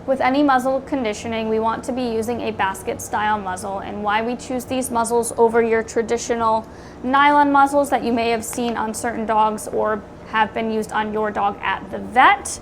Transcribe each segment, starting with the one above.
With any muzzle conditioning, we want to be using a basket style muzzle, and why we choose these muzzles over your traditional nylon muzzles that you may have seen on certain dogs or have been used on your dog at the vet.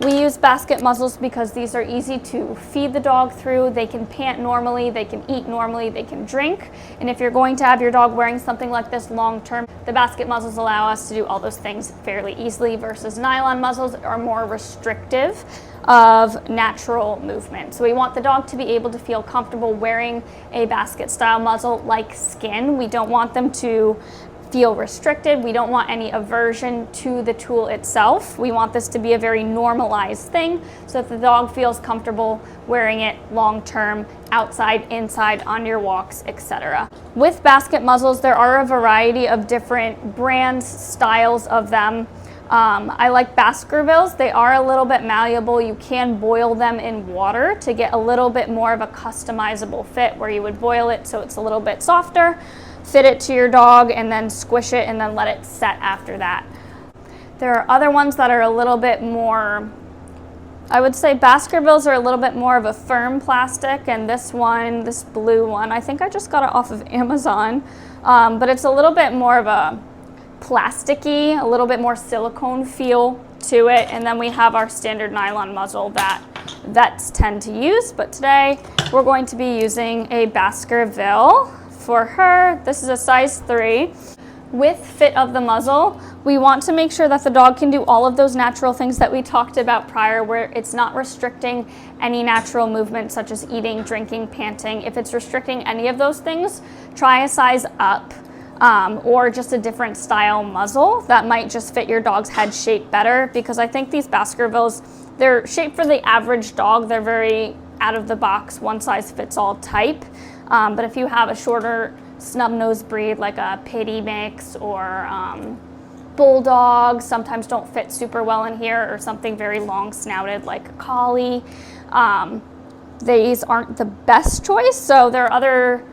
We use basket muzzles because these are easy to feed the dog through. They can pant normally, they can eat normally, they can drink. And if you're going to have your dog wearing something like this long term, the basket muzzles allow us to do all those things fairly easily versus nylon muzzles are more restrictive of natural movement. So we want the dog to be able to feel comfortable wearing a basket style muzzle like skin. We don't want them to feel restricted. We don't want any aversion to the tool itself. We want this to be a very normalized thing so that the dog feels comfortable wearing it long term, outside, inside, on your walks, etc. With basket muzzles, there are a variety of different brands, styles of them. I like Baskervilles. They are a little bit malleable. You can boil them in water to get a little bit more of a customizable fit where you would boil it so it's a little bit softer, fit it to your dog, and then squish it and then let it set after that. There are other ones that are a little bit more, I would say Baskervilles are a little bit more of a firm plastic, and this one, this blue one, I think I just got it off of Amazon, but it's a little bit more of a plasticky, a little bit more silicone feel to it. And then we have our standard nylon muzzle that vets tend to use, but today we're going to be using a Baskerville for her. This is a size 3. With fit of the muzzle, we want to make sure that the dog can do all of those natural things that we talked about prior, where it's not restricting any natural movement such as eating, drinking, panting. If it's restricting any of those things, try a size up. Or just a different style muzzle that might just fit your dog's head shape better, because I think these Baskervilles, they're shaped for the average dog. They're very out of the box, one size fits all type. But if you have a shorter snub-nosed breed like a pitty mix or bulldog, sometimes don't fit super well in here, or something very long snouted like a collie, these aren't the best choice. So there are other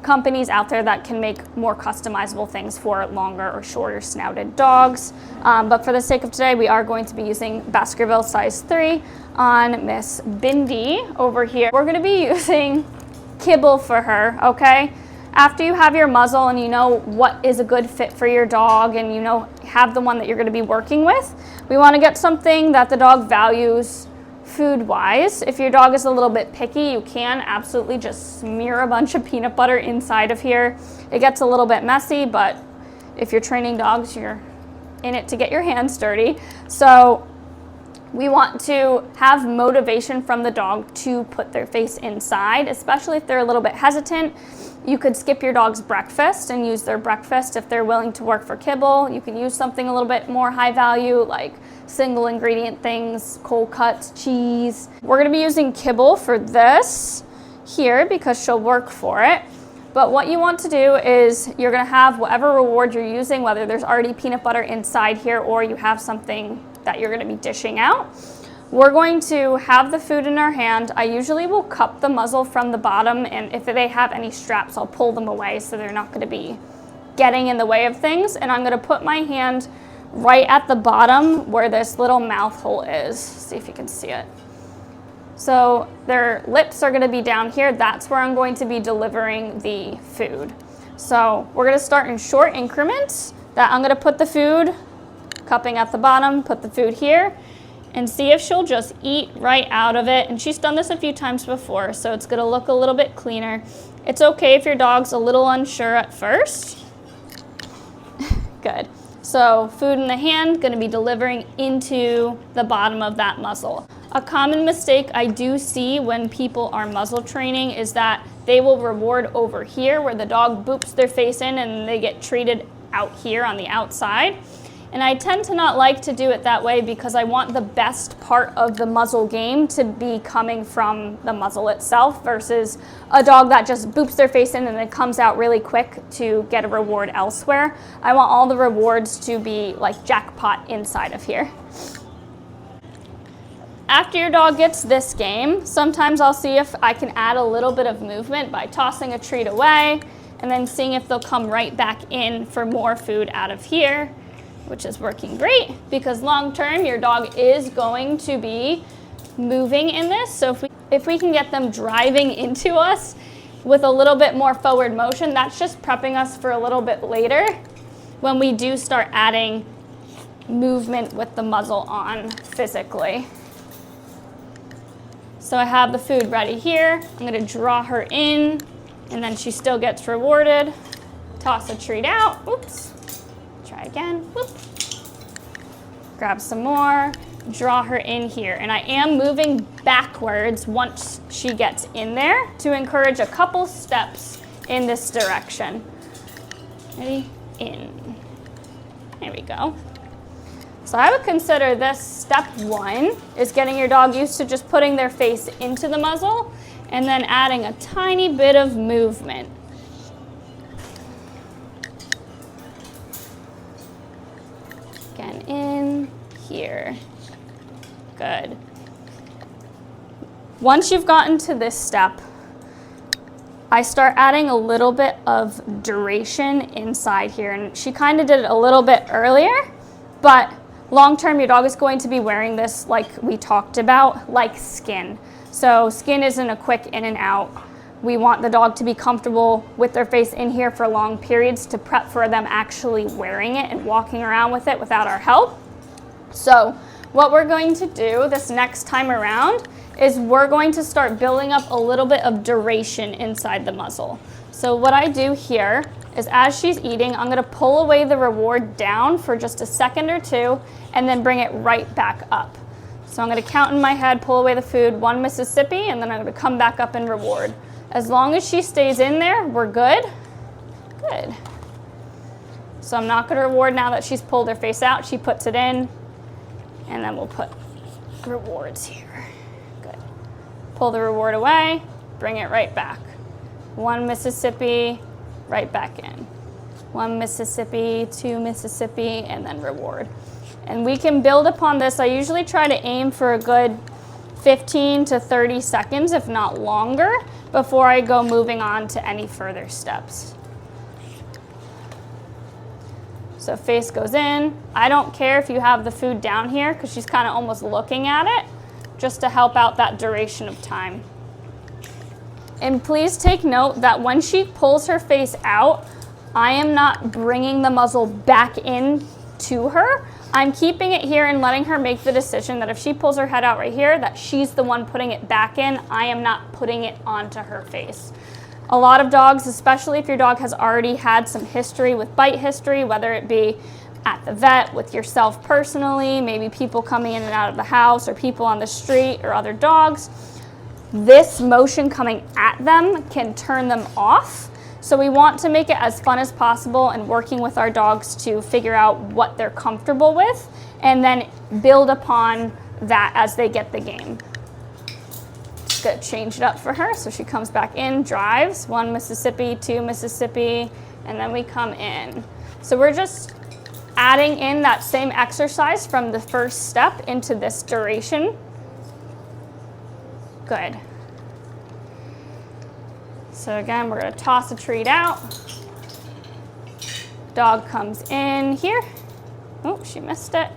companies out there that can make more customizable things for longer or shorter snouted dogs. But for the sake of today, we are going to be using Baskerville size 3 on Miss Bindi over here. We're going to be using kibble for her, okay? After you have your muzzle and you know what is a good fit for your dog and you know have the one that you're going to be working with, we want to get something that the dog values food-wise. If your dog is a little bit picky, you can absolutely just smear a bunch of peanut butter inside of here. It gets a little bit messy, but if you're training dogs, you're in it to get your hands dirty. So we want to have motivation from the dog to put their face inside, especially if they're a little bit hesitant. You could skip your dog's breakfast and use their breakfast if they're willing to work for kibble. You can use something a little bit more high value like single ingredient things, cold cuts, cheese. We're going to be using kibble for this here because she'll work for it. But what you want to do is you're going to have whatever reward you're using, whether there's already peanut butter inside here or you have something that you're going to be dishing out. We're going to have the food in our hand. I usually will cup the muzzle from the bottom, and if they have any straps, I'll pull them away so they're not going to be getting in the way of things. And I'm going to put my hand right at the bottom where this little mouth hole is. See if you can see it. So their lips are going to be down here. That's where I'm going to be delivering the food. So we're going to start in short increments. That I'm going to put the food, cupping at the bottom, put the food here, and see if she'll just eat right out of it. And she's done this a few times before, so it's going to look a little bit cleaner. It's okay if your dog's a little unsure at first. Good. So food in the hand, going to be delivering into the bottom of that muzzle. A common mistake I do see when people are muzzle training is that they will reward over here where the dog boops their face in and they get treated out here on the outside. And I tend to not like to do it that way because I want the best part of the muzzle game to be coming from the muzzle itself versus a dog that just boops their face in and then comes out really quick to get a reward elsewhere. I want all the rewards to be like jackpot inside of here. After your dog gets this game, sometimes I'll see if I can add a little bit of movement by tossing a treat away and then seeing if they'll come right back in for more food out of here, which is working great because long term your dog is going to be moving in this. So if we can get them driving into us with a little bit more forward motion, that's just prepping us for a little bit later when we do start adding movement with the muzzle on physically. So I have the food ready here. I'm gonna draw her in, and then she still gets rewarded. Toss a treat out, oops. Try again, whoop. Grab some more, draw her in here. And I am moving backwards once she gets in there to encourage a couple steps in this direction. Ready? In. There we go. So I would consider this step 1 is getting your dog used to just putting their face into the muzzle and then adding a tiny bit of movement. Again, in here. Good. Once you've gotten to this step, I start adding a little bit of duration inside here. And she kind of did it a little bit earlier, but long term, your dog is going to be wearing this, like we talked about, like skin. So skin isn't a quick in and out. We want the dog to be comfortable with their face in here for long periods to prep for them actually wearing it and walking around with it without our help. So what we're going to do this next time around is we're going to start building up a little bit of duration inside the muzzle. So what I do here is as she's eating, I'm gonna pull away the reward down for just a second or two and then bring it right back up. So I'm gonna count in my head, pull away the food, 1 Mississippi, and then I'm gonna come back up and reward. As long as she stays in there, we're good. Good. So I'm not gonna reward now that she's pulled her face out. She puts it in, and then we'll put rewards here. Good. Pull the reward away, bring it right back. 1 Mississippi, right back in. 1 Mississippi, 2 Mississippi, and then reward. And we can build upon this. I usually try to aim for a good 15 to 30 seconds, if not longer, before I go moving on to any further steps. So face goes in. I don't care if you have the food down here because she's kind of almost looking at it, just to help out that duration of time. And please take note that when she pulls her face out, I am not bringing the muzzle back in to her. I'm keeping it here and letting her make the decision that if she pulls her head out right here, that she's the one putting it back in. I am not putting it onto her face. A lot of dogs, especially if your dog has already had some history with bite history, whether it be at the vet, with yourself personally, maybe people coming in and out of the house, or people on the street, or other dogs, this motion coming at them can turn them off. So we want to make it as fun as possible and working with our dogs to figure out what they're comfortable with and then build upon that as they get the game. Just gonna change it up for her. So she comes back in, drives, 1 Mississippi, 2 Mississippi, and then we come in. So we're just adding in that same exercise from the first step into this duration. Good. So again, we're gonna toss a treat out. Dog comes in here. Oh, she missed it.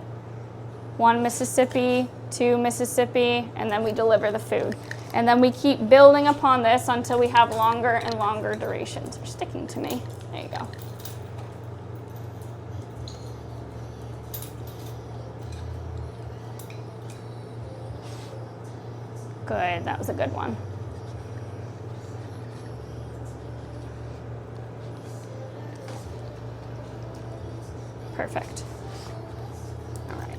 1 Mississippi, 2 Mississippi, and then we deliver the food. And then we keep building upon this until we have longer and longer durations. They're sticking to me. There you go. Good, that was a good one. Perfect. All right.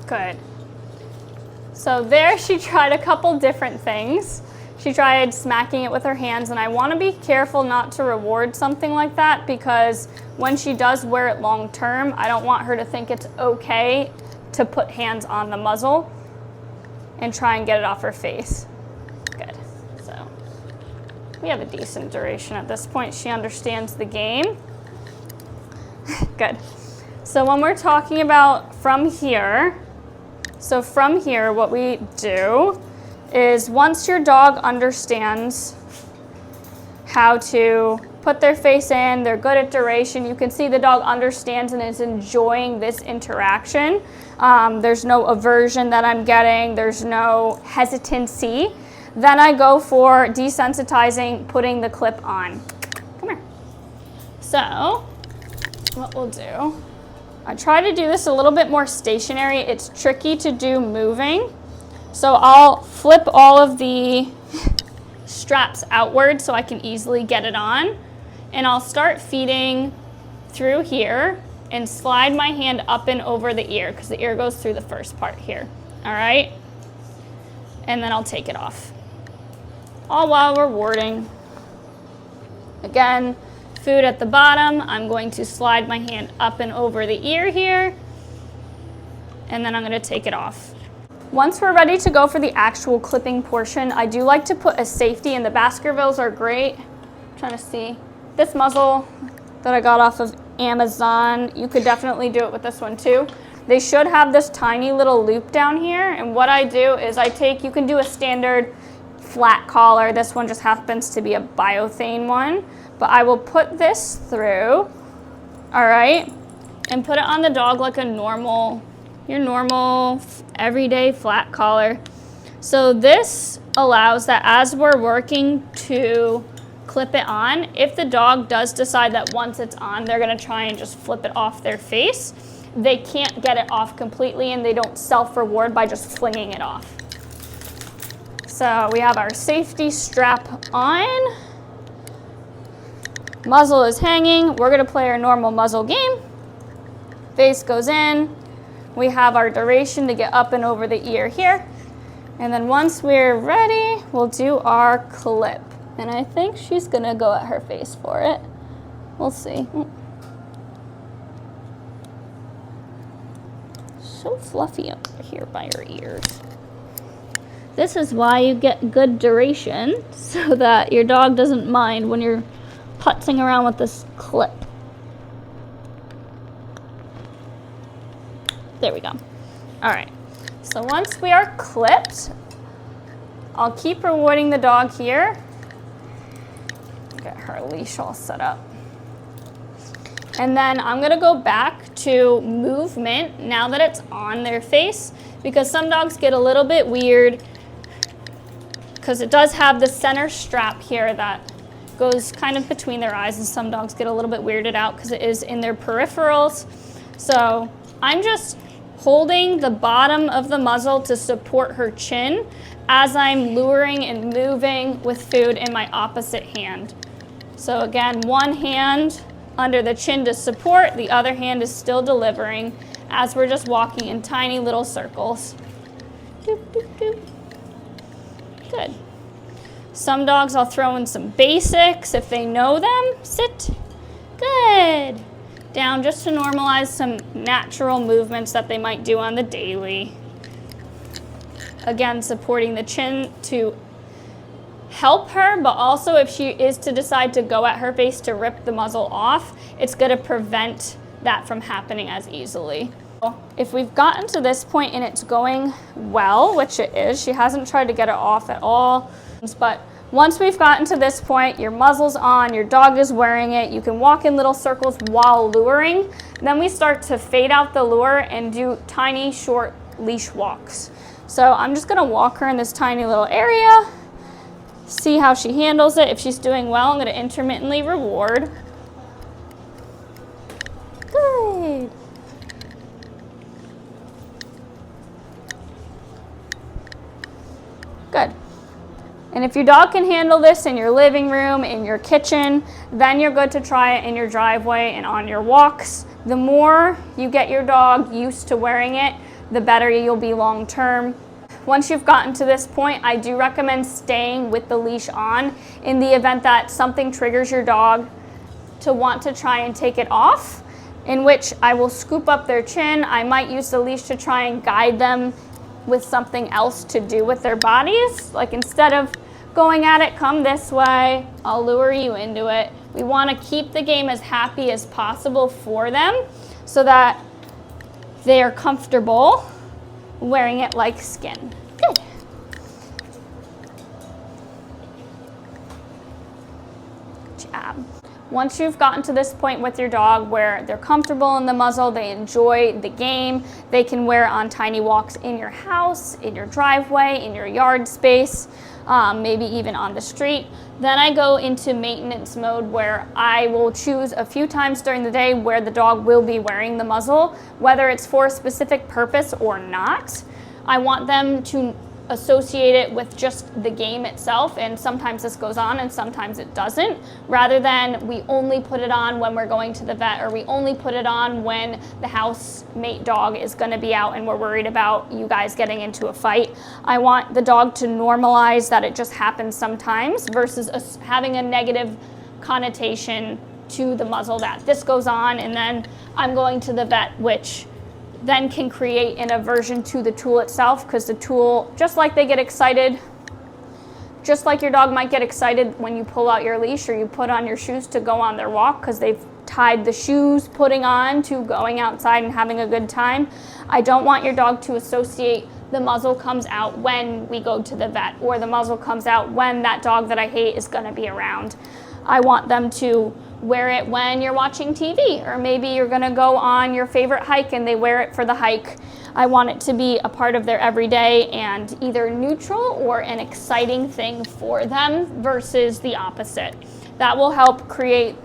Good. So there she tried a couple different things. She tried smacking it with her hands, and I want to be careful not to reward something like that because when she does wear it long term, I don't want her to think it's okay to put hands on the muzzle and try and get it off her face. Good. So we have a decent duration at this point. She understands the game. Good. So when we're talking about from here, so from here, what we do is once your dog understands how to put their face in, they're good at duration, you can see the dog understands and is enjoying this interaction. There's no aversion that I'm getting, there's no hesitancy. Then I go for desensitizing, putting the clip on. Come here. So what we'll do, I try to do this a little bit more stationary. It's tricky to do moving. So I'll flip all of the straps outward so I can easily get it on. And I'll start feeding through here and slide my hand up and over the ear because the ear goes through the first part here. All right? And then I'll take it off. All while we're warding. Again, food at the bottom. I'm going to slide my hand up and over the ear here. And then I'm going to take it off. Once we're ready to go for the actual clipping portion, I do like to put a safety, and the Baskervilles are great. I'm trying to see. This muzzle that I got off of Amazon, you could definitely do it with this one too. They should have this tiny little loop down here, and what I do is you can do a standard flat collar. This one just happens to be a biothane one, but I will put this through, all right, and put it on the dog like your normal everyday flat collar. So this allows that as we're working to clip it on, if the dog does decide that once it's on, they're gonna try and just flip it off their face, they can't get it off completely and they don't self-reward by just flinging it off. So we have our safety strap on. Muzzle is hanging. We're gonna play our normal muzzle game. Face goes in. We have our duration to get up and over the ear here. And then once we're ready, we'll do our clip. And I think she's gonna go at her face for it. We'll see. So fluffy up here by her ears. This is why you get good duration, so that your dog doesn't mind when you're putzing around with this clip. There we go. All right, so once we are clipped, I'll keep rewarding the dog here. Get her leash all set up. And then I'm gonna go back to movement now that it's on their face, because some dogs get a little bit weird because it does have the center strap here that goes kind of between their eyes, and some dogs get a little bit weirded out because it is in their peripherals. So I'm just holding the bottom of the muzzle to support her chin as I'm luring and moving with food in my opposite hand. So again, one hand under the chin to support, the other hand is still delivering as we're just walking in tiny little circles. Doop, doop, doop. Good. Some dogs I'll throw in some basics if they know them. Sit. Good. Down just to normalize some natural movements that they might do on the daily. Again, supporting the chin to help her, but also if she is to decide to go at her face to rip the muzzle off, it's going to prevent that from happening as easily. If we've gotten to this point and it's going well, which it is, she hasn't tried to get it off at all, but once we've gotten to this point, your muzzle's on, your dog is wearing it, you can walk in little circles while luring, then we start to fade out the lure and do tiny short leash walks. So I'm just going to walk her in this tiny little area, see how she handles it. If she's doing well, I'm going to intermittently reward. Good. Good. And if your dog can handle this in your living room, in your kitchen, then you're good to try it in your driveway and on your walks. The more you get your dog used to wearing it, the better you'll be long term. Once you've gotten to this point, I do recommend staying with the leash on in the event that something triggers your dog to want to try and take it off, in which I will scoop up their chin. I might use the leash to try and guide them with something else to do with their bodies. Like instead of going at it, come this way, I'll lure you into it. We want to keep the game as happy as possible for them. so that they are comfortable wearing it like skin. Good. Good job. Once you've gotten to this point with your dog where they're comfortable in the muzzle, they enjoy the game, they can wear it on tiny walks in your house, in your driveway, in your yard space, maybe even on the street. Then I go into maintenance mode where I will choose a few times during the day where the dog will be wearing the muzzle, whether it's for a specific purpose or not. I want them to associate it with just the game itself, and sometimes this goes on and sometimes it doesn't, rather than we only put it on when we're going to the vet, or we only put it on when the housemate dog is going to be out and we're worried about you guys getting into a fight. I want the dog to normalize that it just happens sometimes versus us having a negative connotation to the muzzle that this goes on and then I'm going to the vet, which then can create an aversion to the tool itself, because the tool, just like they get excited, just like your dog might get excited when you pull out your leash or you put on your shoes to go on their walk because they've tied the shoes putting on to going outside and having a good time. I don't want your dog to associate the muzzle comes out when we go to the vet, or the muzzle comes out when that dog that I hate is going to be around. I want them to wear it when you're watching TV, or maybe you're gonna go on your favorite hike and they wear it for the hike. I want it to be a part of their everyday and either neutral or an exciting thing for them versus the opposite. That will help create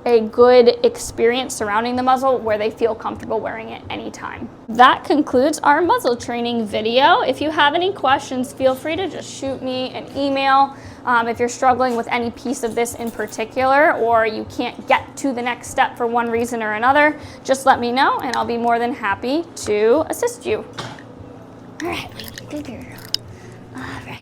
a good experience surrounding the muzzle where they feel comfortable wearing it anytime. That concludes our muzzle training video. If you have any questions, feel free to just shoot me an email. If you're struggling with any piece of this in particular, or you can't get to the next step for one reason or another, just let me know and I'll be more than happy to assist you. All right, good girl. All right.